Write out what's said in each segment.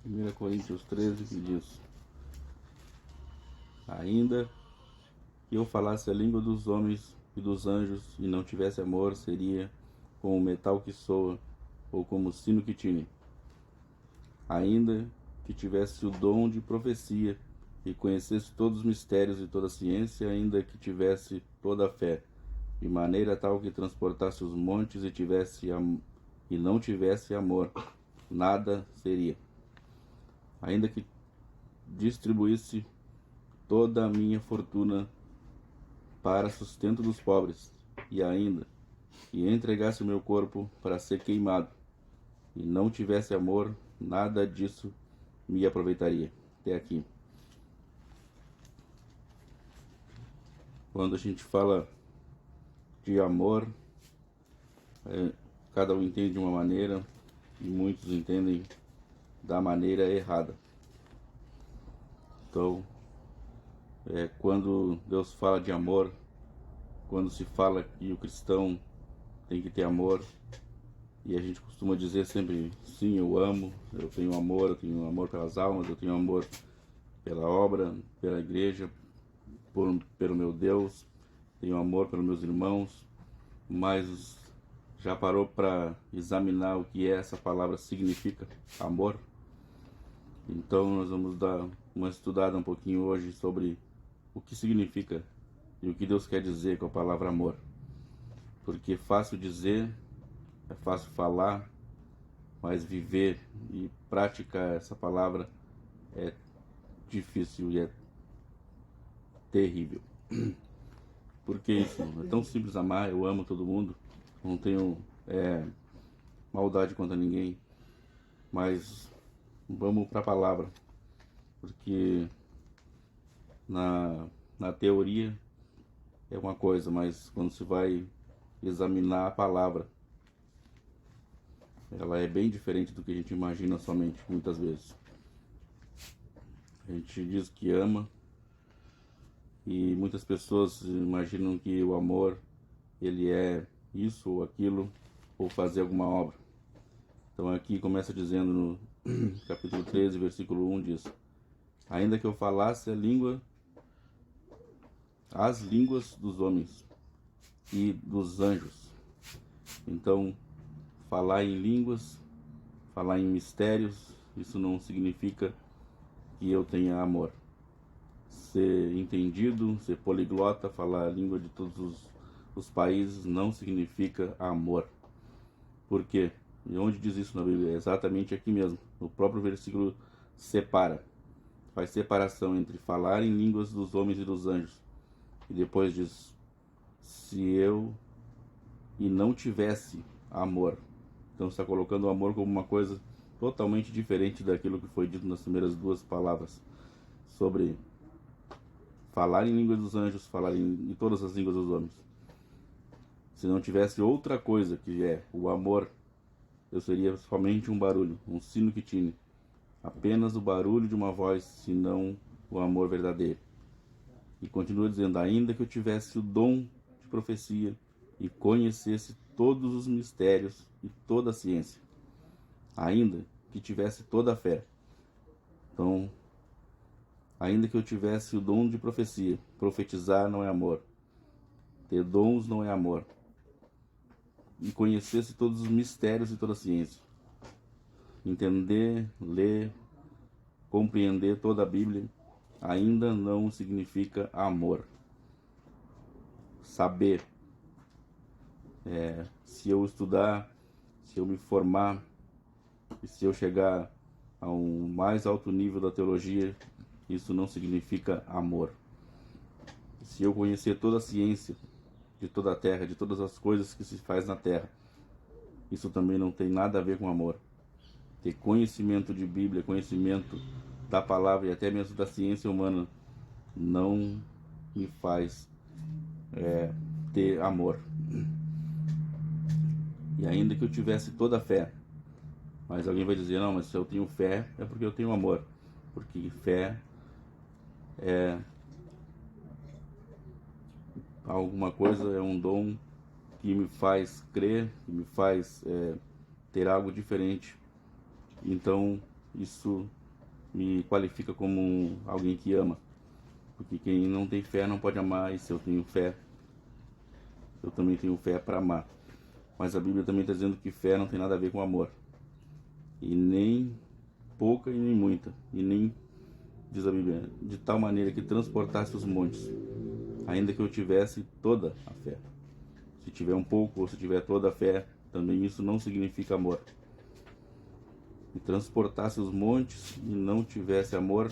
1 Coríntios 13, que diz: ainda que eu falasse a língua dos homens e dos anjos e não tivesse amor, seria como o metal que soa ou como o sino que tine. Ainda que tivesse o dom de profecia e conhecesse todos os mistérios e toda a ciência, ainda que tivesse toda a fé, de maneira tal que transportasse os montes e não tivesse amor, nada seria. Ainda que distribuísse toda a minha fortuna para sustento dos pobres, e ainda que entregasse o meu corpo para ser queimado, e não tivesse amor, nada disso me aproveitaria. Até aqui. Quando a gente fala de amor, cada um entende de uma maneira e muitos entendem da maneira errada. Então, quando Deus fala de amor, quando se fala que o cristão tem que ter amor, e a gente costuma dizer sempre: sim, eu amo, eu tenho amor pelas almas, eu tenho amor pela obra, pela igreja, pelo meu Deus, tenho amor pelos meus irmãos. Mas já parou para examinar o que essa palavra significa, amor? Então nós vamos dar uma estudada um pouquinho hoje sobre o que significa e o que Deus quer dizer com a palavra amor. Porque é fácil dizer, é fácil falar, mas viver e praticar essa palavra é difícil e é terrível. Porque isso é tão simples amar. Eu amo todo mundo, não tenho maldade contra ninguém, mas vamos para a palavra, porque na teoria é uma coisa, mas quando se vai examinar a palavra, ela é bem diferente do que a gente imagina somente, muitas vezes. A gente diz que ama, e muitas pessoas imaginam que o amor, ele é isso ou aquilo, ou fazer alguma obra. Então aqui começa dizendo no capítulo 13, versículo 1, diz: ainda que eu falasse as línguas dos homens e dos anjos. Então, falar em línguas, falar em mistérios, isso não significa que eu tenha amor. Ser entendido, ser poliglota, falar a língua de todos os países não significa amor. Por quê? E onde diz isso na Bíblia? É exatamente aqui mesmo. No próprio versículo separa. Faz separação entre falar em línguas dos homens e dos anjos. E depois diz: se eu não tivesse amor. Então está colocando o amor como uma coisa totalmente diferente daquilo que foi dito nas primeiras duas palavras, sobre falar em línguas dos anjos, falar em todas as línguas dos homens. Se não tivesse outra coisa, que é o amor, eu seria somente um barulho, um sino que tine, apenas o barulho de uma voz, senão o amor verdadeiro. E continua dizendo: ainda que eu tivesse o dom de profecia e conhecesse todos os mistérios e toda a ciência, ainda que tivesse toda a fé. Então, ainda que eu tivesse o dom de profecia, profetizar não é amor, ter dons não é amor, e conhecesse todos os mistérios e toda a ciência, entender, ler, compreender toda a Bíblia, ainda não significa amor. Saber, se eu estudar, se eu me formar, e se eu chegar a um mais alto nível da teologia, isso não significa amor. Se eu conhecer toda a ciência de toda a terra, de todas as coisas que se faz na terra, isso também não tem nada a ver com amor. Ter conhecimento de Bíblia, conhecimento da palavra e até mesmo da ciência humana não me faz ter amor. E ainda que eu tivesse toda a fé, mas alguém vai dizer: não, mas se eu tenho fé é porque eu tenho amor. Porque fé é alguma coisa, é um dom que me faz crer, que me faz ter algo diferente. Então isso me qualifica como alguém que ama. Porque quem não tem fé não pode amar, e se eu tenho fé, eu também tenho fé para amar. Mas a Bíblia também está dizendo que fé não tem nada a ver com amor. E nem pouca e nem muita. E nem, diz a Bíblia, de tal maneira que transportasse os montes, ainda que eu tivesse toda a fé. Se tiver um pouco ou se tiver toda a fé, também isso não significa amor. E transportasse os montes e não tivesse amor,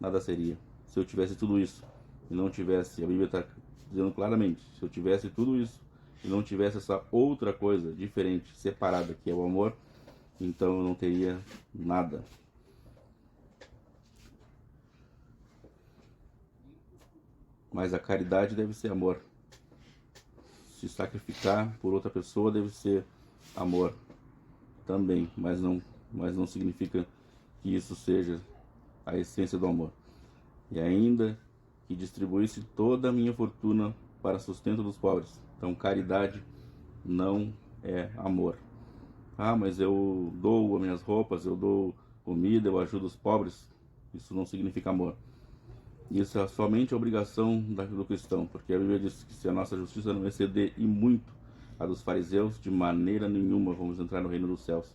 nada seria. Se eu tivesse tudo isso e não tivesse, a Bíblia está dizendo claramente, se eu tivesse tudo isso e não tivesse essa outra coisa diferente, separada, que é o amor, então eu não teria nada. Mas a caridade deve ser amor. Se sacrificar por outra pessoa deve ser amor também, mas não significa que isso seja a essência do amor. E ainda que distribuísse toda a minha fortuna para sustento dos pobres. Então, caridade não é amor. Ah, mas eu dou as minhas roupas, eu dou comida, eu ajudo os pobres. Isso não significa amor. Isso é somente a obrigação do cristão, porque a Bíblia diz que se a nossa justiça não exceder e muito a dos fariseus, de maneira nenhuma vamos entrar no reino dos céus.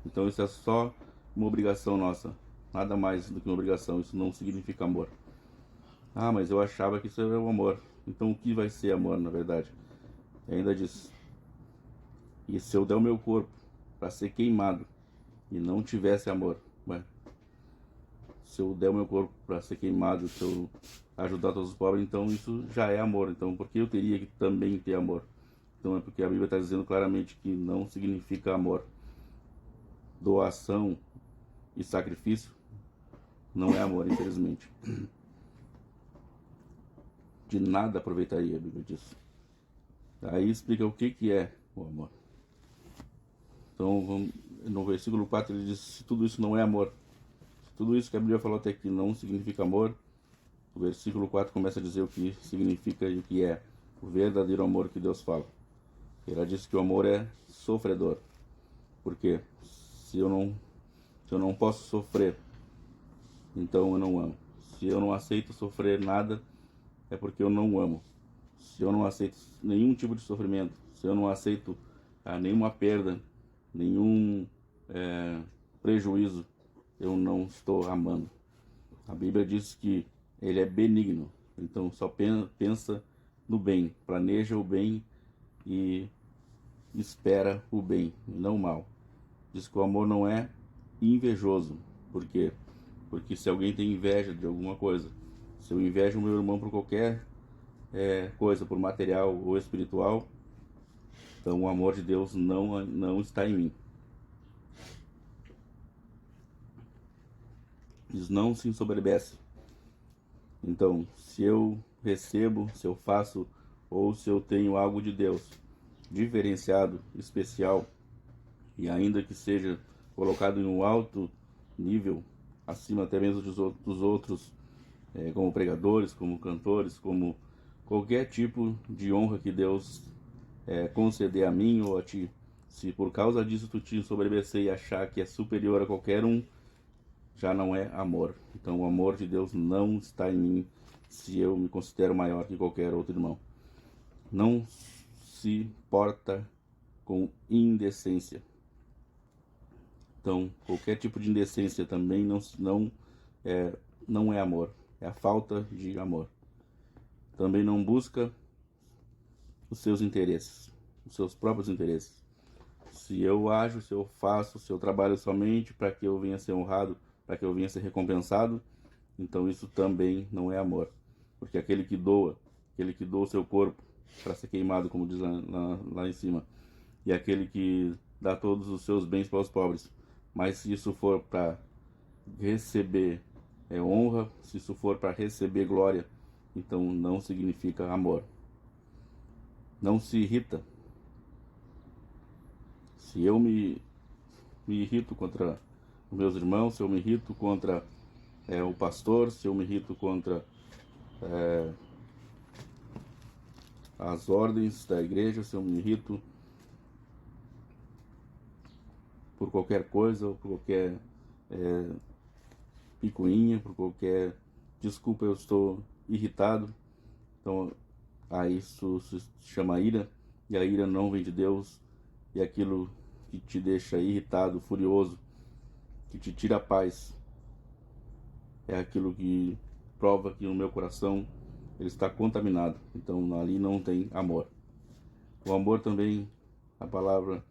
Então isso é só uma obrigação nossa, nada mais do que uma obrigação, isso não significa amor. Ah, mas eu achava que isso era o amor. Então o que vai ser amor, na verdade? E ainda diz, e se eu der o meu corpo para ser queimado e não tivesse amor, se eu der o meu corpo para ser queimado, se eu ajudar todos os pobres, então isso já é amor. Então por que eu teria que também ter amor? Então é porque a Bíblia está dizendo claramente que não significa amor. Doação e sacrifício não é amor, infelizmente. De nada aproveitaria, a Bíblia diz. Aí explica o que é o amor. Então, no versículo 4 ele diz, se tudo isso não é amor, se tudo isso que a Bíblia falou até aqui não significa amor, o versículo 4 começa a dizer o que significa e o que é o verdadeiro amor que Deus fala. Ela diz que o amor é sofredor. Porque se eu não posso sofrer, então eu não amo. Se eu não aceito sofrer nada, é porque eu não amo. Se eu não aceito nenhum tipo de sofrimento, se eu não aceito nenhuma perda, nenhum prejuízo, eu não estou amando. A Bíblia diz que ele é benigno, então só pensa no bem, planeja o bem e espera o bem, não o mal. Diz que o amor não é invejoso. Por quê? Porque se alguém tem inveja de alguma coisa, se eu invejo o meu irmão por qualquer coisa, por material ou espiritual, então o amor de Deus não está em mim. Diz, não se ensoberbece. Então, se eu recebo, se eu faço, ou se eu tenho algo de Deus diferenciado, especial, e ainda que seja colocado em um alto nível, acima até mesmo dos outros, como pregadores, como cantores, como qualquer tipo de honra que Deus conceder a mim ou a ti. Se por causa disso tu te ensoberbecer e achar que é superior a qualquer um, já não é amor. Então o amor de Deus não está em mim se eu me considero maior que qualquer outro irmão. Não se porta com indecência. Então, qualquer tipo de indecência também não é amor. É a falta de amor. Também não busca os seus interesses, os seus próprios interesses. Se eu ajo, se eu faço, se eu trabalho somente para que eu venha ser honrado, para que eu venha ser recompensado, então isso também não é amor. Porque aquele que doa o seu corpo para ser queimado, como diz lá em cima, e aquele que dá todos os seus bens para os pobres, mas se isso for para receber honra, se isso for para receber glória, então não significa amor. Não se irrita. Se eu me irrito contra os meus irmãos, se eu me irrito contra o pastor, se eu me irrito contra as ordens da igreja, se eu me irrito por qualquer coisa ou por qualquer picuinha, por qualquer desculpa eu estou irritado. Então, isso se chama ira, e a ira não vem de Deus, e aquilo que te deixa irritado, furioso, que te tira a paz, é aquilo que prova que no meu coração ele está contaminado. Então ali não tem amor. O amor também, a palavra,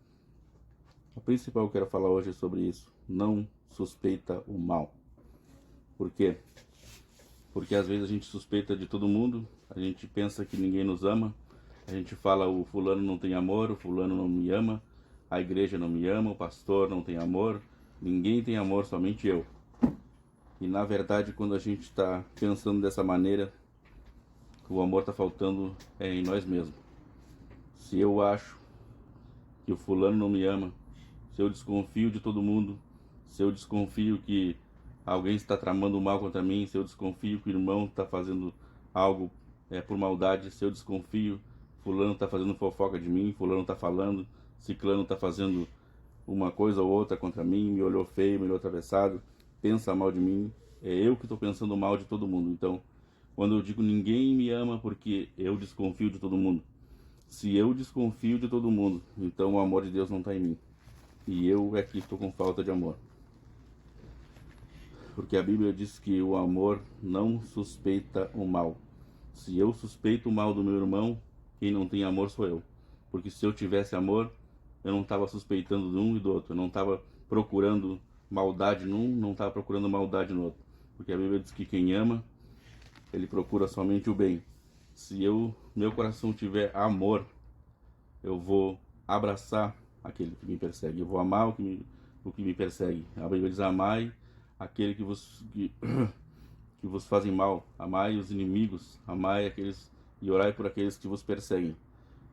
a principal que eu quero falar hoje é sobre isso. Não suspeita o mal. Por quê? Porque às vezes a gente suspeita de todo mundo, a gente pensa que ninguém nos ama, a gente fala: o fulano não tem amor, o fulano não me ama, a igreja não me ama, o pastor não tem amor, ninguém tem amor, somente eu. E na verdade, quando a gente está pensando dessa maneira, o amor está faltando em nós mesmos. Se eu acho que o fulano não me ama, se eu desconfio de todo mundo, se eu desconfio que alguém está tramando mal contra mim, se eu desconfio que o irmão está fazendo algo por maldade, se eu desconfio, fulano está fazendo fofoca de mim, fulano está falando, ciclano está fazendo uma coisa ou outra contra mim, me olhou feio, me olhou atravessado, pensa mal de mim, é eu que estou pensando mal de todo mundo. Então, quando eu digo ninguém me ama porque eu desconfio de todo mundo, se eu desconfio de todo mundo, então o amor de Deus não está em mim, e eu é que estou com falta de amor. Porque a Bíblia diz que o amor não suspeita o mal. Se eu suspeito o mal do meu irmão, quem não tem amor sou eu. Porque se eu tivesse amor, eu não estava suspeitando de um e do outro. Eu não estava procurando maldade num, não estava procurando maldade no outro. Porque a Bíblia diz que quem ama, ele procura somente o bem. Se meu coração tiver amor, eu vou abraçar aquele que me persegue. Eu vou amar o que me persegue. A Bíblia diz: amai aquele que vos fazem mal, amai os inimigos, amai aqueles e orai por aqueles que vos perseguem.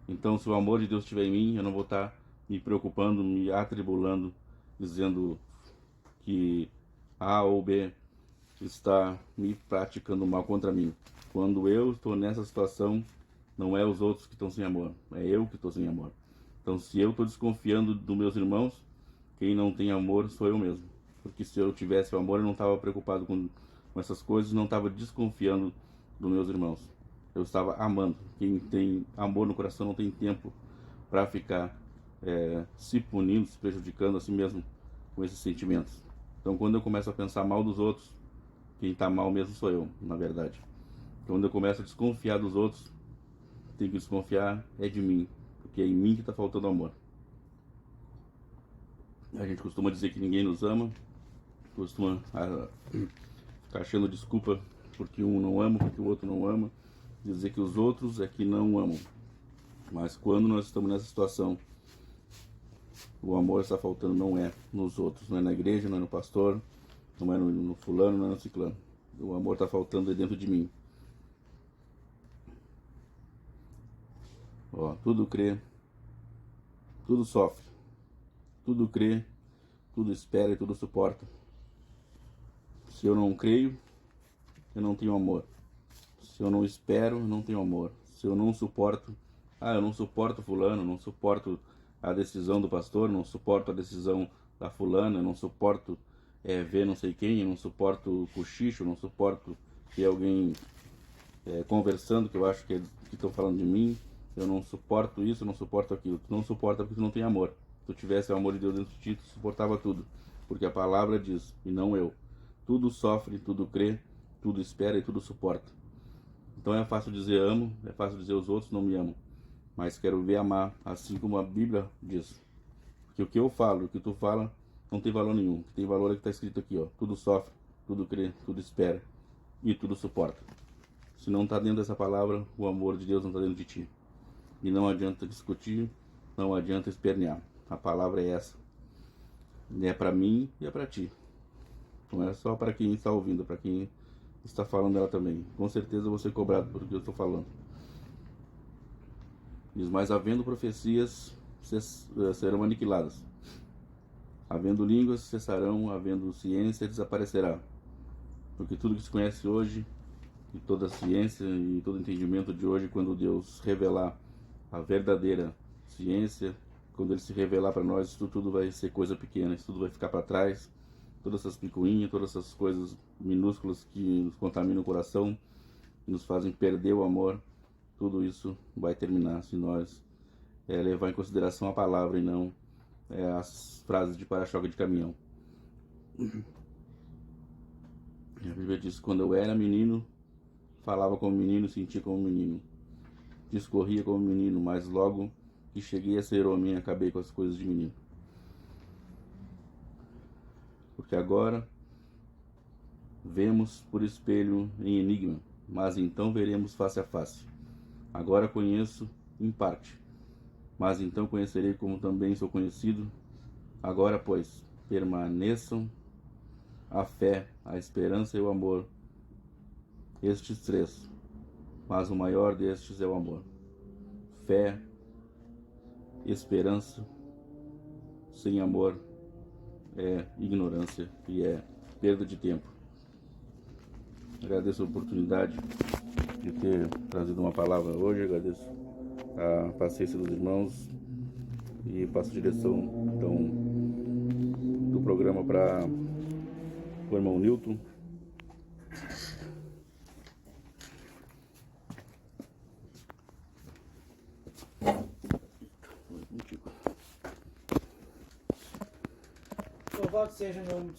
Então, se o amor de Deus estiver em mim, eu não vou estar me preocupando, me atribulando, dizendo que A ou B está me praticando mal contra mim. Quando eu estou nessa situação, não é os outros que estão sem amor, é eu que estou sem amor. Então, se eu estou desconfiando dos meus irmãos, quem não tem amor sou eu mesmo. Porque se eu tivesse o amor, eu não estava preocupado com essas coisas, não estava desconfiando dos meus irmãos. Eu estava amando. Quem tem amor no coração não tem tempo para ficar se punindo, se prejudicando a si mesmo com esses sentimentos. Então, quando eu começo a pensar mal dos outros, quem está mal mesmo sou eu, na verdade. Quando eu começo a desconfiar dos outros, tenho que desconfiar de mim, porque é em mim que está faltando amor. A gente costuma dizer que ninguém nos ama, costuma ficar achando desculpa porque um não ama, porque o outro não ama, dizer que os outros é que não amam. Mas quando nós estamos nessa situação, o amor está faltando, não é nos outros, não é na igreja, não é no pastor, não é no fulano, não é no ciclano. O amor está faltando dentro de mim. Tudo crê, tudo sofre, tudo crê, tudo espera e tudo suporta. Se eu não creio, eu não tenho amor. Se eu não espero, eu não tenho amor. Se eu não suporto, eu não suporto fulano, não suporto a decisão do pastor, não suporto a decisão da fulana, não suporto ver não sei quem, eu não suporto cochicho, não suporto ter alguém conversando que eu acho que estão falando de mim, eu não suporto isso, eu não suporto aquilo. Tu não suporta porque tu não tem amor. Se tu tivesse o amor de Deus dentro de ti, tu suportava tudo, porque a palavra diz, e não eu: tudo sofre, tudo crê, tudo espera e tudo suporta. Então é fácil dizer amo, é fácil dizer os outros não me amam, mas quero ver amar, assim como a Bíblia diz. Porque o que eu falo, o que tu fala, não tem valor nenhum. O que tem valor é o que está escrito aqui, tudo sofre, tudo crê, tudo espera e tudo suporta. Se não está dentro dessa palavra, o amor de Deus não está dentro de ti. E não adianta discutir, não adianta espernear. A palavra é essa. É para mim e é para ti. Não é só para quem está ouvindo, para quem está falando ela também. Com certeza eu vou ser cobrado por o que eu estou falando. Diz: mas havendo profecias, serão aniquiladas. Havendo línguas, cessarão. Havendo ciência, desaparecerá. Porque tudo que se conhece hoje, e toda a ciência e todo o entendimento de hoje, quando Deus revelar a verdadeira ciência, quando Ele se revelar para nós, isso tudo vai ser coisa pequena, isso tudo vai ficar para trás. todas essas picuinhas, todas essas coisas minúsculas que nos contaminam o coração, que nos fazem perder o amor, tudo isso vai terminar se nós levar em consideração a palavra e não as frases de para-choque de caminhão. A Bíblia diz: quando eu era menino, falava como menino, sentia como menino, discorria como menino, mas logo que cheguei a ser homem, acabei com as coisas de menino. Porque agora vemos por espelho em enigma, mas então veremos face a face. Agora conheço em parte, mas então conhecerei como também sou conhecido. Agora, pois, permaneçam a fé, a esperança e o amor, estes três, mas o maior destes é o amor. Fé, esperança, sem amor é ignorância e é perda de tempo. Agradeço a oportunidade de ter trazido uma palavra hoje, agradeço a paciência dos irmãos e passo a direção então do programa para o irmão Newton. Louvado seja o nome do